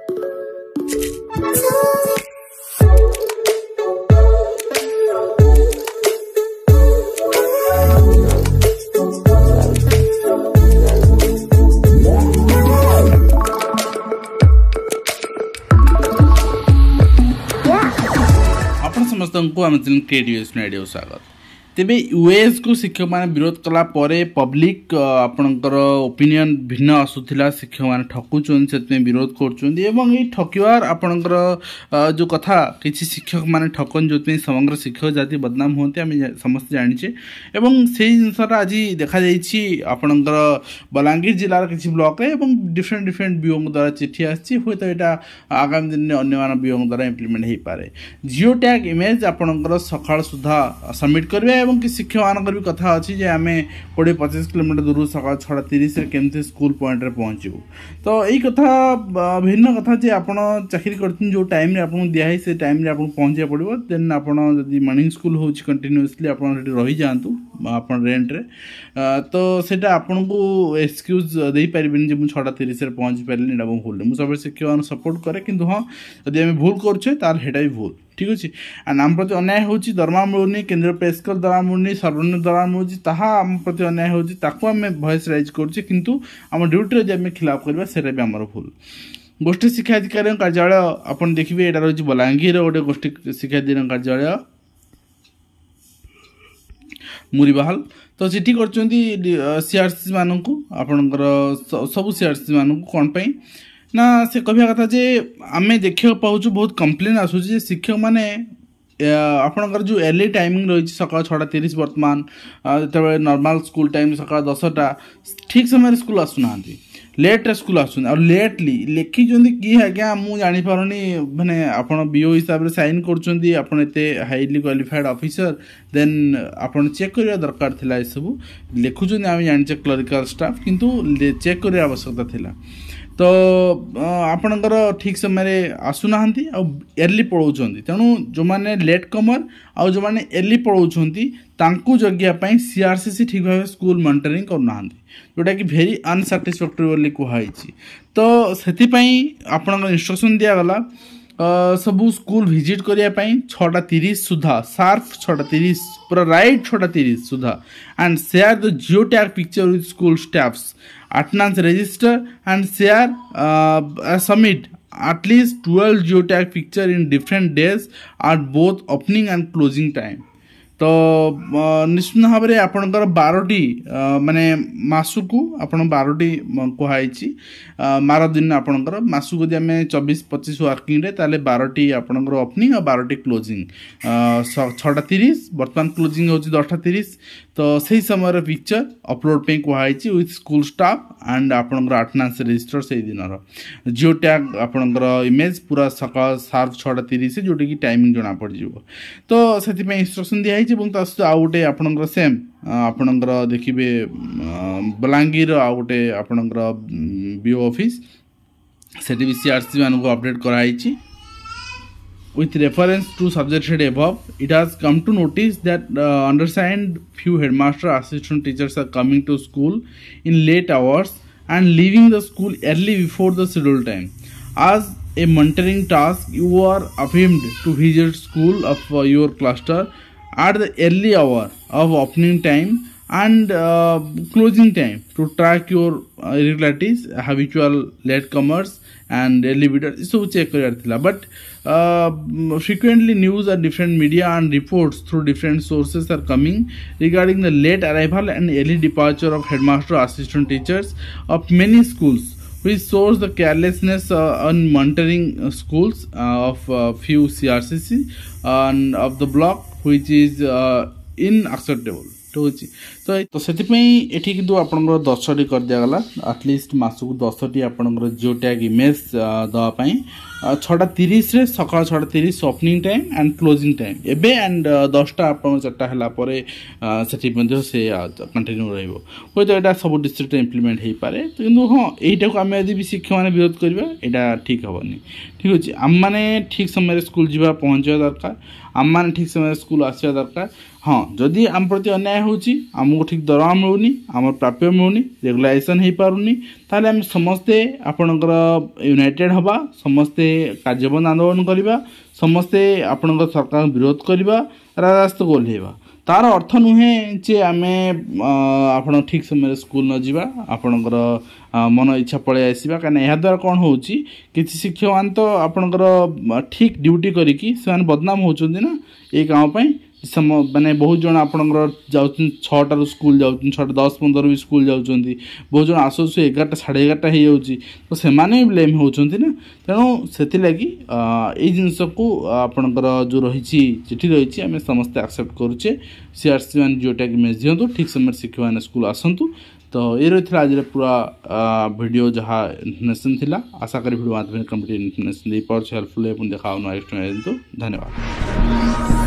समस्त को आम क्रिएटिव आइडिया स्वागत। तेबे यूएस को शिक्षक मैंने विरोध कला परे पब्लिक आपणकर ओपिनियन भिन्न आसूला शिक्षक मैंने ठकुचन से विरोध कर ठकिवार आपणकर जो कथा किसी शिक्षक मैंने ठकन जो समग्र शिक्षक जाति बदनाम होते आम समस्त जाचे से जिनसा आज देखा आपणकर बलांगीर जिलार किसी ब्लॉक में डिफरेंट डिफरेंट बीओ द्वारा चिठी आसी हूँ तो यहाँ आगामी दिन में अन्य बीओ द्वारा इम्प्लीमेंट हो पाए। जिओ टैग इमेज आपणकर सकाळ सुधा सबमिट करेंगे এবং কি শিক্ষক মানकर भी कथा अच्छी जे आम 20-25 किलोमीटर दूर सका 6:30 केमती स्कूल पॉइंट रे पहुँचू। तो यही कथा भिन्न कथा जे आपण चाकरी करते जो टाइम रे आपन दिया से टाइम रे आपन पहुँचा पड़ो देन आपन जदि मॉर्निंग स्कूल हो कंटिन्यूअसली आपन रही जातु आपन रेंट रे तो सेटा आपन को एक्सक्यूज दे पारिबेनी जे मु 6:30 रे पहुँच पारली एटा भूल मु सब शिक्षक सपोर्ट करे किंतु हां जदि आम भूल करछे तार हेटा भी भूल ठीक अच्छे। आम प्रति अन्याय होची दरमा मिलूनी केन्द्र पेस्कर द्वारा मिलूनी सर्वनिम्न द्वारा मिलूँ ताहा आम प्रति अन्याय होची ताको आम वॉइस राइज करुचे किंतु आम ड्यूटी जब आम खिलाफ करवा सेटा भी आमर भूल। गोष्ठी शिक्षा अधिकारी कार्यालय आपन देखिए यहाँ रही बलांगीर गोटे गोष्ठी शिक्षा अधिकारी कार्यालय मुरीबाहाल तो चिठी कर सीआरसी मानू आपणकर सब सीआरसी मानू कौन पाई ना से कहवा कथा जे आम देखा पाऊँ बहुत कंप्लेन आसूँ शिक्षक मैंने आपणकर जो अर्ली टाइमिंग रही सका 6:30 बर्तमान जो नॉर्मल स्कूल टाइम सका 10टा ठीक समय स्कूल आसुना लेट स्कूल आसुना और लेटली लिखिं कि आज्ञा मुझे जापारे मैंने आप बीओ हिसाब से साइन कर हाईली क्वालिफाइड ऑफिसर देन आप चेक करने दरकार था सब लिखुं आम जाने क्लरिकल स्टाफ किंतु चेक करने आवश्यकता थिला तो आपणकर ठीक समय आसुना अर्ली पढ़ाऊँ तेणु जो मैंने लेट कमर आउ जो मैंने अर्ली पढ़ाऊँ तांकु जगियापाई सीआरसीसी ठीक भाव स्कूल मॉनिटरिंग करना जोटा कि भेरी अनसाटिस्फैक्टरी बोली कहुई तो से आपणकर इंस्ट्रक्शन दिगला सबू स्कूल विजिट करने 6:30 सुधा शार्प 6:30 पूरा right 6:30 Sudha and share the geo tag picture with school staffs attendance register and share submit at least 12 geotag picture in different days at both opening and closing time। तो निश्चित भाव में आपणकर 12टी माने मासुकू आपण 12टी कहुई 12 दिन आपणकर मासुक जब आम 24-25 वर्किंग डे ताले 12टी आपणकर ओपनिंग और 12टी क्लोजिंग 6:30 बर्तमान क्लोजिंग होची 10:30 तो सही समय पिक्चर अपलोड पे कहुई विथ स्कूल स्टाफ एंड आपणकर अटेंडेंस रजिस्टर से दिन जियो टैग आपणकर इमेज पूरा सकाळ शार्प 6:30 जोटी की टाइमिंग जना पड़ जिवो तो से इंस्ट्रक्शन दिया आउ गोटे आपणकर सेम आपणकर देखिए बलांगीर आउ गोटे आपणकर बीओ ऑफिस से भी सीआरसी मान को अपडेट कराई with reference to subject head above. It has come to notice that undersigned few headmaster assistant teachers are coming to school in late hours and leaving the school early before the scheduled time. As a monitoring task, you are affirmed to visit school of your cluster at the early hour of opening time and closing time to track your irregularities, habitual latecomers and early visitors. So check kar but frequently news or different media and reports through different sources are coming regarding the late arrival and early departure of headmaster assistant teachers of many schools, which shows the carelessness on monitoring schools of few CRCC and of the block, which is unacceptable. तो से कि आपंकर 10टी कर दिगला at least mask 10टी आपंकर geo tag image दवापाई 6:30 रे सकाळ 6:30 opening time and closing time एबे and 10टा आप 4टा हला परे से कंटिन्यू रहिबो होय तो एटा सब डिस्ट्रिक्ट इम्प्लीमेंट हो पारे किंतु हाँ यहीटा को आम यदि शिक्षक मैंने विरोध करवा यहाँ ठीक हेनी ठीक अच्छे आम मैंने ठीक समय स्कूल जावा पहुँचा दरकार आम मैंने ठीक समय स्कूल आसवा दरकार। हाँ जदि आम प्रति अन्याय होची आमको ठीक दरमा मिलूनी आम प्राप्य मिलूनी रेगुलाइजेशन हो पारुनी ताले आम समस्ते आपणकर यूनाइटेड हवा समस्ते कार्यबंद आंदोलन करवा समस्ते आपणकर सरकार विरोध करवा रास्ता को ओह्लैवा तार अर्थ नुहे जे आम आप ठीक समय स्कूल न जावा आपणकर मन इच्छा पलि आसवा कहीं यह द्वारा कौन हो किसी शिक्षक मान तो आपणकर ठीक ड्यूटी करिकी से बदनाम होती ना ये काम माने बहुत जन आपणकर जाऊँ 6टार स्कूल जाऊँ 6टा 10-15 भी स्कूल जाऊँ बहुत जन आसु 11टा 11:30 हो जाऊँ तो से ब्लेम होती ना तेणु से लगी ये जिनस को आपणकर जो रही चिठी रही आम समस्ते एक्सेप्ट करुचे सीआरसी मैंने जोटा कि मेज दिंतु ठीक समय शिक्षक मैंने स्कूल आसतु तो ये रही है आज पूरा वीडियो जहाँ इन्फर्मेशन थिला आशा करी वीडियो माध्यम कंप्लीट इन्फर्मेशन दे पार्छ हेल्पफुल है देखा नेक्स्ट धन्यवाद।